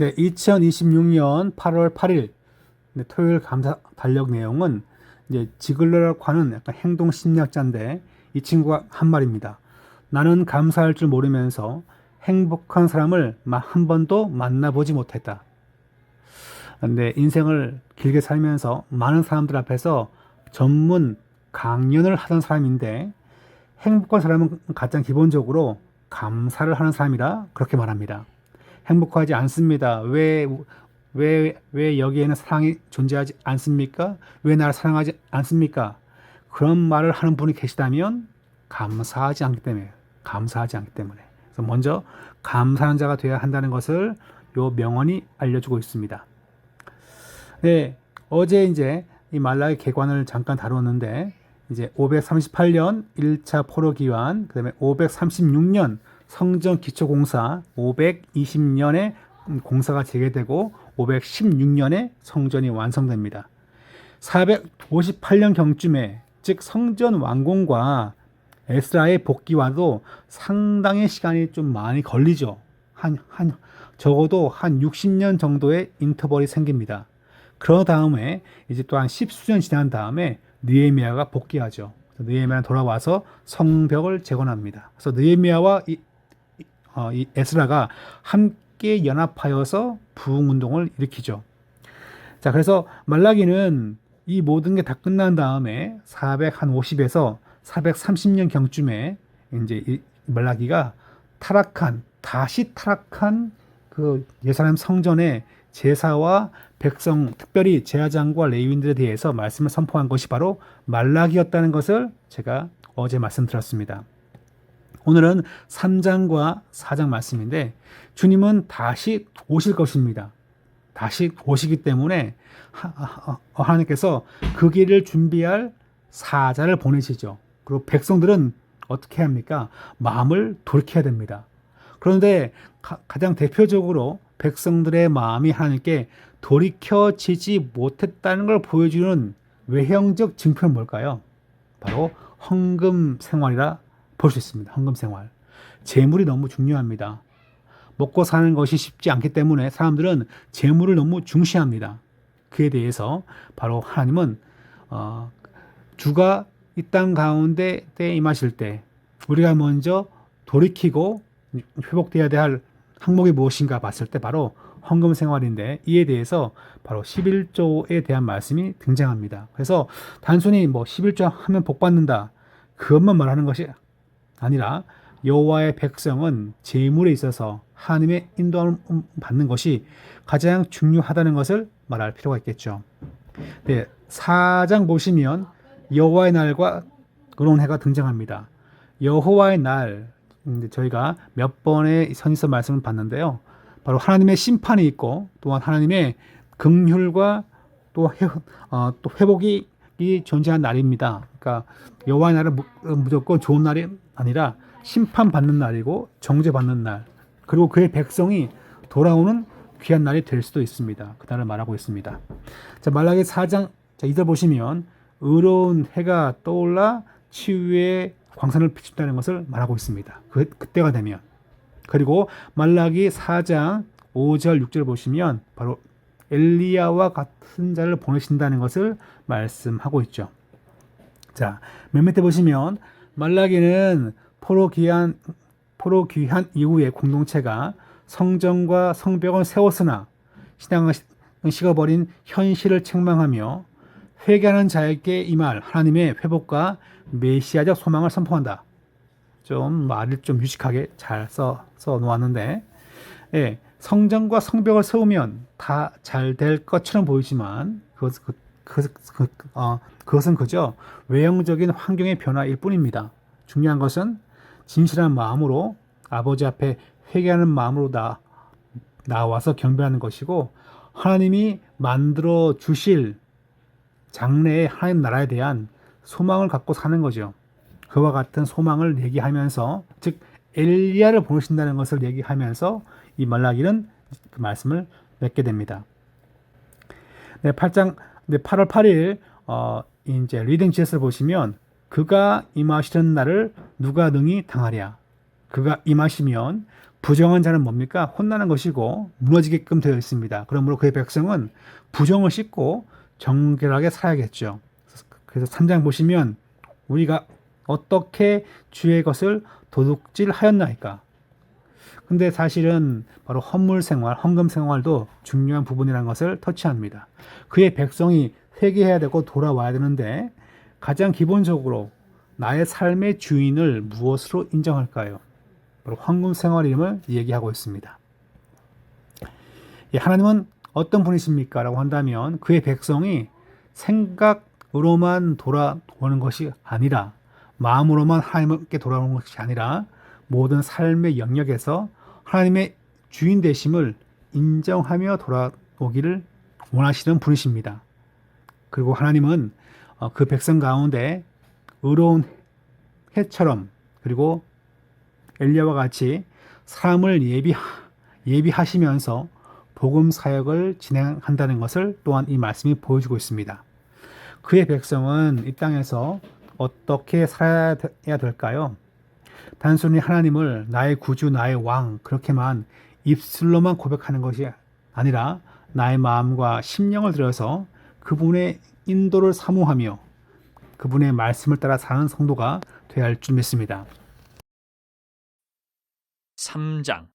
네, 2026년 8월 8일 토요일 감사 달력 내용은 이제 지글러라고 하는 약간 행동 심리학자인데 이 친구가 한 말입니다. 나는 감사할 줄 모르면서 행복한 사람을 한 번도 만나보지 못했다. 근데 인생을 길게 살면서 많은 사람들 앞에서 전문 강연을 하던 사람인데 행복한 사람은 가장 기본적으로 감사를 하는 사람이라 그렇게 말합니다. 행복하지 않습니다. 왜 여기에는 사랑이 존재하지 않습니까? 왜 나를 사랑하지 않습니까? 그런 말을 하는 분이 계시다면 감사하지 않기 때문에, 감사하지 않기 때문에. 그래서 먼저 감사하는 자가 되어야 한다는 것을 요 명언이 알려주고 있습니다. 네, 어제 이제 이 말라기 개관을 잠깐 다루었는데, 이제 538년 1차 포로 기환, 그 다음에 536년 성전 기초공사, 520년에 공사가 재개되고 516년에 성전이 완성됩니다. 458년 경쯤에 즉 성전 완공과 에스라의 복귀와도 상당히 시간이 좀 많이 걸리죠. 적어도 한 60년 정도의 인터벌이 생깁니다. 그런 다음에 이제 또 한 10수년 지난 다음에 느헤미야가 복귀하죠. 느헤미야는 돌아와서 성벽을 재건합니다. 그래서 느헤미야와 이 에스라가 함께 연합하여서 부흥운동을 일으키죠. 자, 그래서 말라기는 이 모든 게 다 끝난 다음에 450에서 430년 경쯤에 이제 이 말라기가 다시 타락한 그 예루살렘 성전의 제사와 백성, 특별히 제사장과 레위인들에 대해서 말씀을 선포한 것이 바로 말라기였다는 것을 제가 어제 말씀드렸습니다. 오늘은 3장과 4장 말씀인데 주님은 다시 오실 것입니다. 다시 오시기 때문에 하나님께서 그 길을 준비할 사자를 보내시죠. 그리고 백성들은 어떻게 합니까? 마음을 돌이켜야 됩니다. 그런데 가장 대표적으로 백성들의 마음이 하나님께 돌이켜지지 못했다는 걸 보여주는 외형적 증표는 뭘까요? 바로 헌금 생활이라 볼 수 있습니다. 헌금 생활. 재물이 너무 중요합니다. 먹고 사는 것이 쉽지 않기 때문에 사람들은 재물을 너무 중시합니다. 그에 대해서 바로 하나님은 주가 이 땅 가운데 때에 임하실 때 우리가 먼저 돌이키고 회복되어야 할 항목이 무엇인가 봤을 때 바로 헌금 생활인데 이에 대해서 바로 11조에 대한 말씀이 등장합니다. 그래서 단순히 뭐 11조 하면 복 받는다 그것만 말하는 것이 아니라 여호와의 백성은 재물에 있어서 하나님의 인도함을 받는 것이 가장 중요하다는 것을 말할 필요가 있겠죠. 네, 4장 보시면 여호와의 날과 의론해가 등장합니다. 여호와의 날, 저희가 몇 번의 선지서 말씀을 봤는데요. 바로 하나님의 심판이 있고 또한 하나님의 긍휼과 또 회복이 존재한 날입니다. 그러니까 여호와의 날은 무조건 좋은 날이 아니라 심판받는 날이고 정죄받는 날, 그리고 그의 백성이 돌아오는 귀한 날이 될 수도 있습니다. 그 날을 말하고 있습니다. 자, 말라기 4장 2절 보시면 의로운 해가 떠올라 치유의 광선을 비춘다는 것을 말하고 있습니다. 그때가 되면. 그리고 말라기 4장 5절 6절 보시면 바로 엘리야와 같은 자를 보내신다는 것을 말씀하고 있죠. 자, 맨 밑에 보시면 말라기는 포로 귀환 이후에 공동체가 성전과 성벽을 세웠으나 신앙을 식어버린 현실을 책망하며 회개하는 자에게 임할 하나님의 회복과 메시아적 소망을 선포한다. 좀 말을 좀 유식하게 잘 써 놓았는데, 예, 성전과 성벽을 세우면 다 잘 될 것처럼 보이지만 그것은 그저 외형적인 환경의 변화일 뿐입니다. 중요한 것은 진실한 마음으로 아버지 앞에 회개하는 마음으로 나와서 경배하는 것이고 하나님이 만들어 주실 장래의 하나님 나라에 대한 소망을 갖고 사는 거죠. 그와 같은 소망을 얘기하면서 즉 엘리야를 보내신다는 것을 얘기하면서 이 말라기는 그 말씀을 맺게 됩니다. 네, 8월 8일 이제 리딩 GS를 보시면 그가 임하시는 날을 누가 능히 당하랴. 그가 임하시면 부정한 자는 뭡니까? 혼나는 것이고 무너지게끔 되어 있습니다. 그러므로 그의 백성은 부정을 씻고 정결하게 살아야겠죠. 그래서 3장 보시면 우리가 어떻게 주의 것을 도둑질하였나이까? 근데 사실은 바로 헌물 생활, 헌금 생활도 중요한 부분이라는 것을 터치합니다. 그의 백성이 회개해야 되고 돌아와야 되는데 가장 기본적으로 나의 삶의 주인을 무엇으로 인정할까요? 바로 헌금 생활임을 얘기하고 있습니다. 하나님은 어떤 분이십니까? 라고 한다면 그의 백성이 생각으로만 돌아오는 것이 아니라 마음으로만 하나님께 돌아오는 것이 아니라 모든 삶의 영역에서 하나님의 주인 되심을 인정하며 돌아오기를 원하시는 분이십니다. 그리고 하나님은 그 백성 가운데 의로운 해처럼 그리고 엘리야와 같이 사람을 예비하시면서 복음 사역을 진행한다는 것을 또한 이 말씀이 보여주고 있습니다. 그의 백성은 이 땅에서 어떻게 살아야 될까요? 단순히 하나님을 나의 구주, 나의 왕 그렇게만 입술로만 고백하는 것이 아니라 나의 마음과 심령을 들여서 그분의 인도를 사모하며 그분의 말씀을 따라 사는 성도가 되어야 할 줄 믿습니다. 3장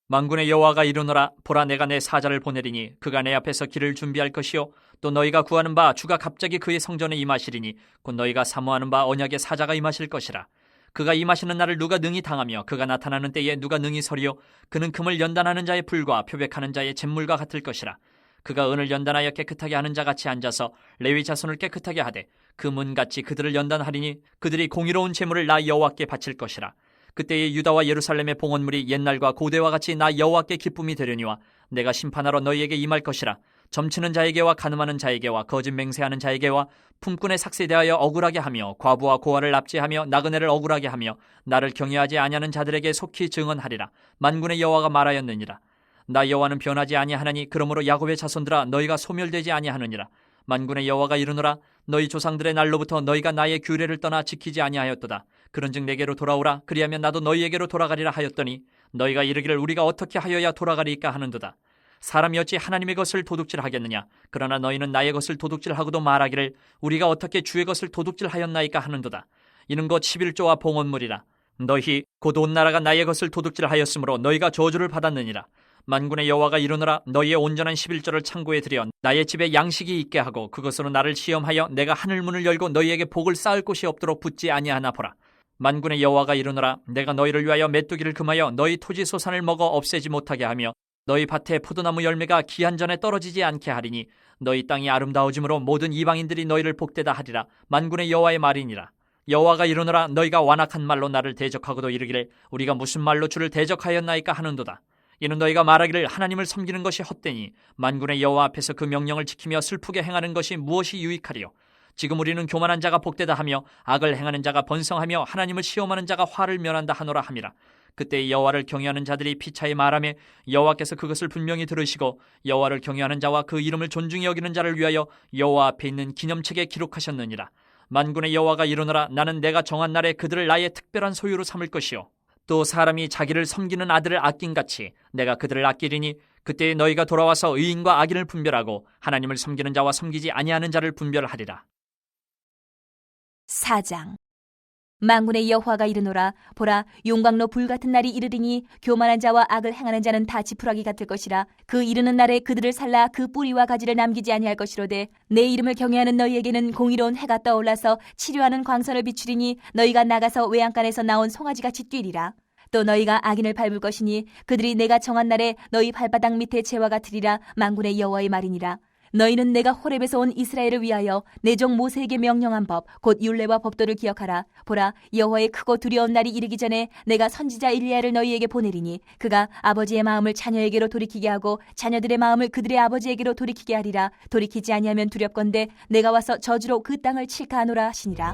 만군의 여호와가 이르노라 보라 내가 내 사자를 보내리니 그가 내 앞에서 길을 준비할 것이요 또 너희가 구하는 바 주가 갑자기 그의 성전에 임하시리니 곧 너희가 사모하는 바 언약의 사자가 임하실 것이라. 그가 임하시는 날을 누가 능히 당하며 그가 나타나는 때에 누가 능히 서리요 그는 금을 연단하는 자의 불과 표백하는 자의 잿물과 같을 것이라. 그가 은을 연단하여 깨끗하게 하는 자같이 앉아서 레위 자손을 깨끗하게 하되 그 문같이 그들을 연단하리니 그들이 공의로운 제물을 나 여호와께 바칠 것이라. 그때에 유다와 예루살렘의 봉헌물이 옛날과 고대와 같이 나 여호와께 기쁨이 되려니와 내가 심판하러 너희에게 임할 것이라. 점치는 자에게와 간음하는 자에게와 거짓 맹세하는 자에게와 품꾼의 삭세에 대하여 억울하게 하며 과부와 고아를 납치하며 나그네를 억울하게 하며 나를 경외하지 아니하는 자들에게 속히 증언하리라. 만군의 여호와가 말하였느니라. 나 여호와는 변하지 아니하나니 그러므로 야곱의 자손들아 너희가 소멸되지 아니하느니라. 만군의 여호와가 이르노라 너희 조상들의 날로부터 너희가 나의 규례를 떠나 지키지 아니하였도다. 그런즉 내게로 돌아오라. 그리하면 나도 너희에게로 돌아가리라 하였더니 너희가 이르기를 우리가 어떻게 하여야 돌아가리까 하는도다. 사람이 어찌 하나님의 것을 도둑질하겠느냐. 그러나 너희는 나의 것을 도둑질하고도 말하기를 우리가 어떻게 주의 것을 도둑질하였나이까 하는도다. 이는 곧 11조와 봉헌물이라. 너희 곧 온 나라가 나의 것을 도둑질하였으므로 너희가 저주를 받았느니라. 만군의 여호와가 이르노라 너희의 온전한 11조를 창고에 들여 나의 집에 양식이 있게 하고 그것으로 나를 시험하여 내가 하늘 문을 열고 너희에게 복을 쌓을 곳이 없도록 붙지 아니하나 보라. 만군의 여호와가 이르노라 내가 너희를 위하여 메뚜기를 금하여 너희 토지 소산을 먹어 없애지 못하게 하며 너희 밭에 포도나무 열매가 기한 전에 떨어지지 않게 하리니 너희 땅이 아름다워짐으로 모든 이방인들이 너희를 복되다 하리라. 만군의 여호와의 말이니라. 여호와가 이르노라 너희가 완악한 말로 나를 대적하고도 이르기를 우리가 무슨 말로 주를 대적하였나이까 하는도다. 이는 너희가 말하기를 하나님을 섬기는 것이 헛되니 만군의 여호와 앞에서 그 명령을 지키며 슬프게 행하는 것이 무엇이 유익하리요. 지금 우리는 교만한 자가 복되다 하며 악을 행하는 자가 번성하며 하나님을 시험하는 자가 화를 면한다 하노라 함이라. 그때 여호와를 경외하는 자들이 피차에 말하며 여호와께서 그것을 분명히 들으시고 여호와를 경외하는 자와 그 이름을 존중히 여기는 자를 위하여 여호와 앞에 있는 기념책에 기록하셨느니라. 만군의 여호와가 이르노라 나는 내가 정한 날에 그들을 나의 특별한 소유로 삼을 것이요 또 사람이 자기를 섬기는 아들을 아낀같이 내가 그들을 아끼리니 그때 너희가 돌아와서 의인과 악인을 분별하고 하나님을 섬기는 자와 섬기지 아니하는 자를 분별하리라. 4장 만군의 여호와가 이르노라 보라 용광로 불같은 날이 이르리니 교만한 자와 악을 행하는 자는 다 지푸라기 같을 것이라. 그 이르는 날에 그들을 살라 그 뿌리와 가지를 남기지 아니할 것이로되 내 이름을 경외하는 너희에게는 공의로운 해가 떠올라서 치료하는 광선을 비추리니 너희가 나가서 외양간에서 나온 송아지같이 뛰리라. 또 너희가 악인을 밟을 것이니 그들이 내가 정한 날에 너희 발바닥 밑에 재와 같으리라. 만군의 여호와의 말이니라. 너희는 내가 호렙에서 온 이스라엘을 위하여 내 종 모세에게 명령한 법 곧 율례와 법도를 기억하라. 보라 여호와의 크고 두려운 날이 이르기 전에 내가 선지자 일리야를 너희에게 보내리니 그가 아버지의 마음을 자녀에게로 돌이키게 하고 자녀들의 마음을 그들의 아버지에게로 돌이키게 하리라. 돌이키지 아니하면 두렵건대 내가 와서 저주로 그 땅을 칠까 하노라 하시니라.